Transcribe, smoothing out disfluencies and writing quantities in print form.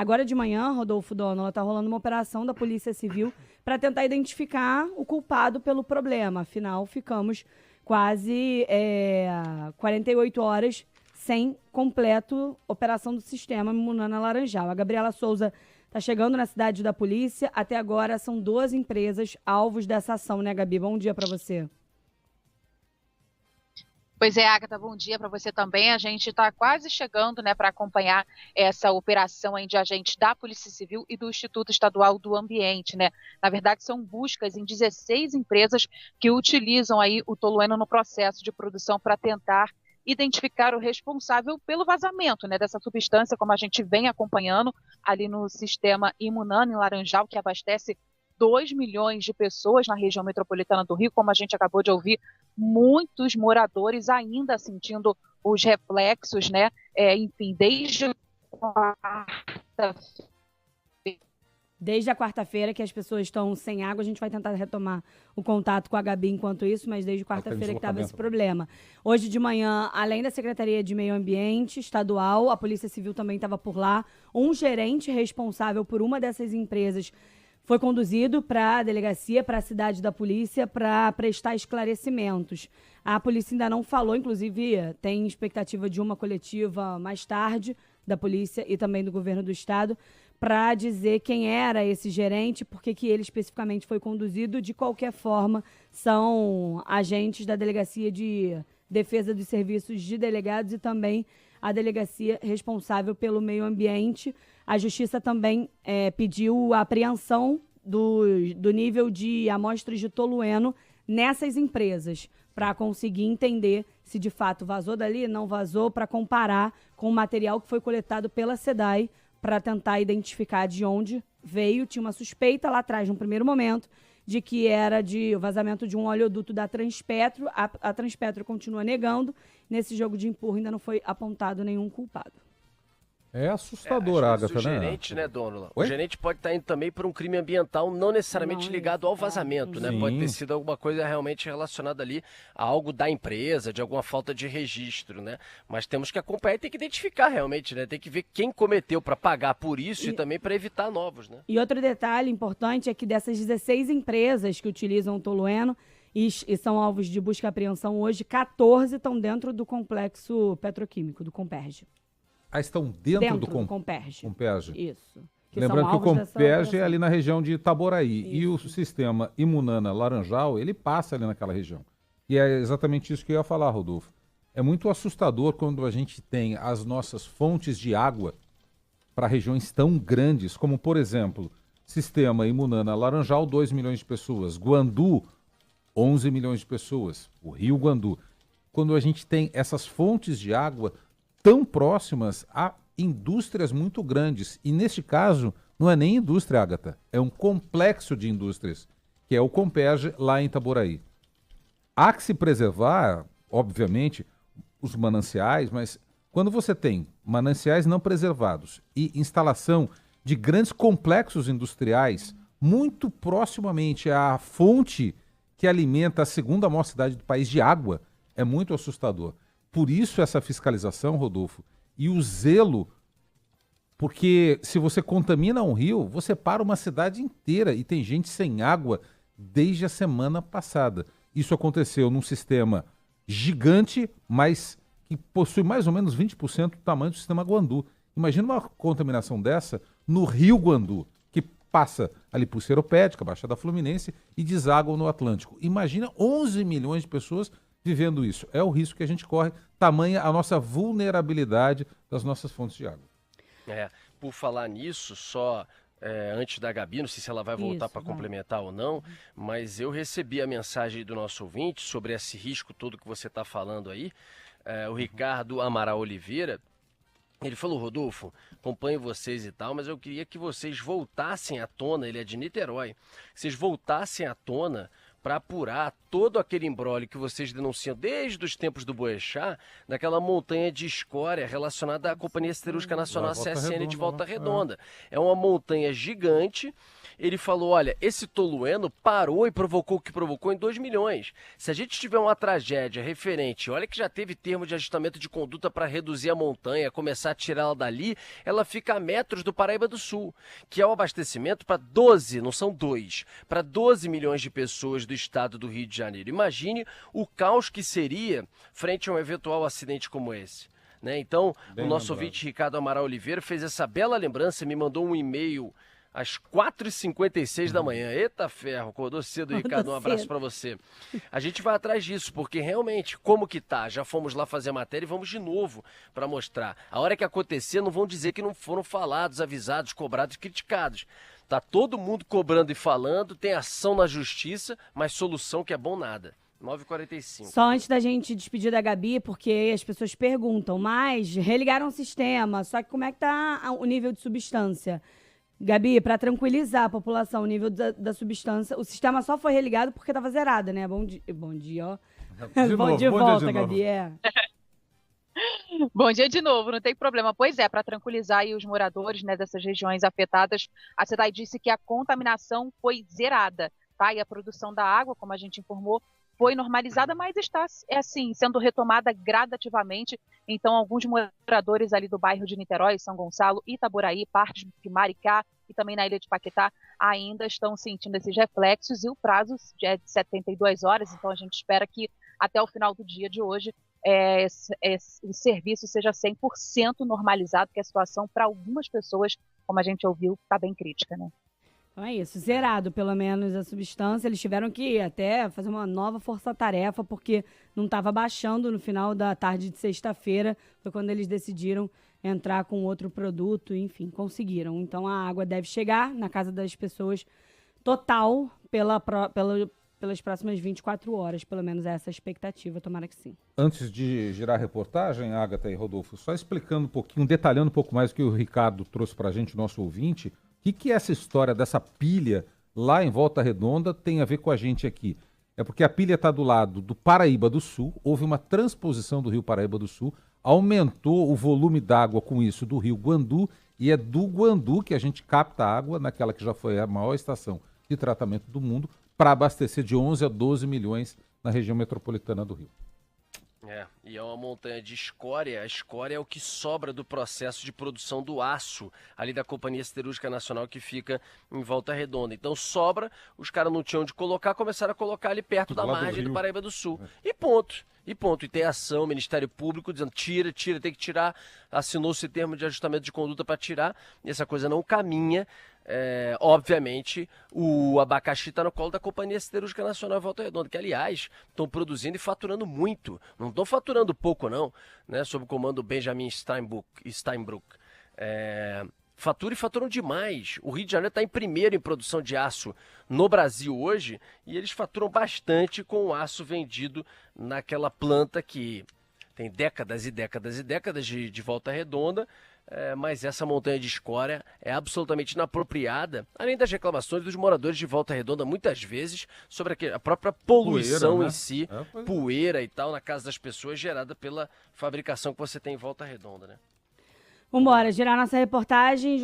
Agora de manhã, Rodolfo Donola, está rolando uma operação da Polícia Civil para tentar identificar o culpado pelo problema. Afinal, ficamos quase 48 horas sem completo operação do sistema Munana Laranjal. A Gabriela Souza está chegando na cidade da polícia. Até agora são 12 empresas alvos dessa ação, né, Gabi? Bom dia para você. Pois é, Agatha, bom dia para você também. A gente está quase chegando, né, para acompanhar essa operação aí de agentes da Polícia Civil e do Instituto Estadual do Ambiente, né? Na verdade, são buscas em 16 empresas que utilizam aí o tolueno no processo de produção para tentar identificar o responsável pelo vazamento, né, dessa substância, como a gente vem acompanhando ali no sistema Imunana, em Laranjal, que abastece 2 milhões de pessoas na região metropolitana do Rio, como a gente acabou de ouvir, muitos moradores ainda sentindo os reflexos, né? Enfim, desde a quarta-feira que as pessoas estão sem água. A gente vai tentar retomar o contato com a Gabi enquanto isso, mas desde quarta-feira que estava esse problema. Hoje de manhã, além da Secretaria de Meio Ambiente Estadual, a Polícia Civil também estava por lá. Um gerente responsável por uma dessas empresas foi conduzido para a delegacia, para a cidade da polícia, para prestar esclarecimentos. A polícia ainda não falou, inclusive tem expectativa de uma coletiva mais tarde da polícia e também do governo do estado, para dizer quem era esse gerente, porque que ele especificamente foi conduzido. De qualquer forma, são agentes da Delegacia de Defesa dos Serviços de Delegados e também a delegacia responsável pelo meio ambiente. A Justiça também pediu a apreensão do nível de amostras de tolueno nessas empresas, para conseguir entender se de fato vazou dali, não vazou, para comparar com o material que foi coletado pela SEDAI, para tentar identificar de onde veio. Tinha uma suspeita lá atrás, no primeiro momento, de que era o vazamento de um oleoduto da Transpetro. A Transpetro continua negando. Nesse jogo de empurra ainda não foi apontado nenhum culpado. É assustador, Agatha, o gerente, né, Donola? O gerente pode estar indo também por um crime ambiental não necessariamente ligado ao vazamento, né? Sim. Pode ter sido alguma coisa realmente relacionada ali a algo da empresa, de alguma falta de registro, né? Mas temos que acompanhar e tem que identificar realmente, né? Tem que ver quem cometeu para pagar por isso e também para evitar novos, né? E outro detalhe importante é que dessas 16 empresas que utilizam o tolueno e são alvos de busca e apreensão hoje, 14 estão dentro do complexo petroquímico, do Comperj. Estão dentro do Comperj. Isso. Que Lembrando que o Comperj é ali na região de Itaboraí. Isso. E o sistema Imunana Laranjal, ele passa ali naquela região. E é exatamente isso que eu ia falar, Rodolfo. É muito assustador quando a gente tem as nossas fontes de água para regiões tão grandes, como, por exemplo, sistema Imunana Laranjal, 2 milhões de pessoas. Guandu, 11 milhões de pessoas. O Rio Guandu. Quando a gente tem essas fontes de água tão próximas a indústrias muito grandes. E neste caso, não é nem indústria, Agatha, é um complexo de indústrias, que é o Comperj lá em Itaboraí. Há que se preservar, obviamente, os mananciais, mas quando você tem mananciais não preservados e instalação de grandes complexos industriais muito proximamente à fonte que alimenta a segunda maior cidade do país de água, é muito assustador. Por isso essa fiscalização, Rodolfo, e o zelo, porque se você contamina um rio, você para uma cidade inteira e tem gente sem água desde a semana passada. Isso aconteceu num sistema gigante, mas que possui mais ou menos 20% do tamanho do sistema Guandu. Imagina uma contaminação dessa no Rio Guandu, que passa ali por Seropédica, Baixada Fluminense e deságua no Atlântico. Imagina 11 milhões de pessoas vivendo isso. É o risco que a gente corre, tamanha a nossa vulnerabilidade das nossas fontes de água. Por falar nisso, só antes da Gabi, não sei se ela vai voltar para complementar ou não, mas eu recebi a mensagem do nosso ouvinte sobre esse risco todo que você está falando aí, o Ricardo Amaral Oliveira. Ele falou: Rodolfo, acompanho vocês e tal, mas eu queria que vocês voltassem à tona, ele é de Niterói, que vocês voltassem à tona para apurar todo aquele imbróglio que vocês denunciam desde os tempos do Boechat, naquela montanha de escória relacionada à Companhia Siderúrgica Nacional, CSN, de Volta Redonda. É uma montanha gigante ele falou, olha, esse tolueno parou e provocou o que provocou em 2 milhões. Se a gente tiver uma tragédia referente, olha que já teve termo de ajustamento de conduta para reduzir a montanha, começar a tirá-la dali, ela fica a metros do Paraíba do Sul, que é o abastecimento para 12, não são 2, para 12 milhões de pessoas do estado do Rio de Janeiro. Imagine o caos que seria frente a um eventual acidente como esse. Né? Então, o nosso ouvinte Ricardo Amaral Oliveira fez essa bela lembrança, me mandou um e-mail às 4h56 da manhã. Eita ferro, acordou cedo, Ricardo, um abraço para você. A gente vai atrás disso, porque realmente, como que tá? Já fomos lá fazer a matéria e vamos de novo para mostrar. A hora que acontecer, não vão dizer que não foram falados, avisados, cobrados, criticados. Tá todo mundo cobrando e falando, tem ação na justiça, mas solução que é bom nada. 9h45. Só antes da gente despedir da Gabi, porque as pessoas perguntam, mas religaram o sistema, só que como é que tá o nível de substância? Gabi, para tranquilizar a população, o nível da substância, o sistema só foi religado porque estava zerada, né? Bom dia, ó. Bom dia de volta, Gabi. Bom dia de novo, não tem problema. Pois é, para tranquilizar aí os moradores, né, dessas regiões afetadas, a SEDAI disse que a contaminação foi zerada, tá? E a produção da água, como a gente informou, foi normalizada, mas está, assim, sendo retomada gradativamente. Então, alguns moradores ali do bairro de Niterói, São Gonçalo, Itaboraí, partes de Maricá e também na ilha de Paquetá, ainda estão sentindo esses reflexos, e o prazo é de 72 horas, então a gente espera que até o final do dia de hoje o serviço seja 100% normalizado, porque a situação para algumas pessoas, como a gente ouviu, está bem crítica, né? Então é isso, zerado pelo menos a substância. Eles tiveram que até fazer uma nova força-tarefa, porque não estava baixando no final da tarde de sexta-feira. Foi quando eles decidiram entrar com outro produto, enfim, conseguiram. Então a água deve chegar na casa das pessoas total pelas próximas 24 horas, pelo menos essa é a expectativa, tomara que sim. Antes de girar a reportagem, Agatha e Rodolfo, só explicando um pouquinho, detalhando um pouco mais o que o Ricardo trouxe para a gente, nosso ouvinte. O que é essa história dessa pilha lá em Volta Redonda tem a ver com a gente aqui? É porque a pilha está do lado do Paraíba do Sul, houve uma transposição do rio Paraíba do Sul, aumentou o volume d'água com isso do rio Guandu, e é do Guandu que a gente capta água, naquela que já foi a maior estação de tratamento do mundo, para abastecer de 11 a 12 milhões na região metropolitana do Rio. E é uma montanha de escória. A escória é o que sobra do processo de produção do aço ali da Companhia Siderúrgica Nacional, que fica em Volta Redonda. Então sobra, os caras não tinham onde colocar, começaram a colocar ali perto da margem do Paraíba do Sul. E ponto. E tem ação, Ministério Público dizendo tira, tem que tirar, assinou-se termo de ajustamento de conduta para tirar, e essa coisa não caminha. Obviamente, o abacaxi está no colo da Companhia Siderúrgica Nacional Volta Redonda, que, aliás, estão produzindo e faturando muito. Não estão faturando pouco, não, né? Sob o comando do Benjamin Steinbrück. Faturam demais. O Rio de Janeiro está em primeiro em produção de aço no Brasil hoje, e eles faturam bastante com o aço vendido naquela planta que tem décadas e décadas e décadas de Volta Redonda. Mas essa montanha de escória é absolutamente inapropriada, além das reclamações dos moradores de Volta Redonda, muitas vezes, sobre a própria poluição poeira, né? Em si, poeira e tal, na casa das pessoas, gerada pela fabricação que você tem em Volta Redonda, né? Vambora, girar nossa reportagem.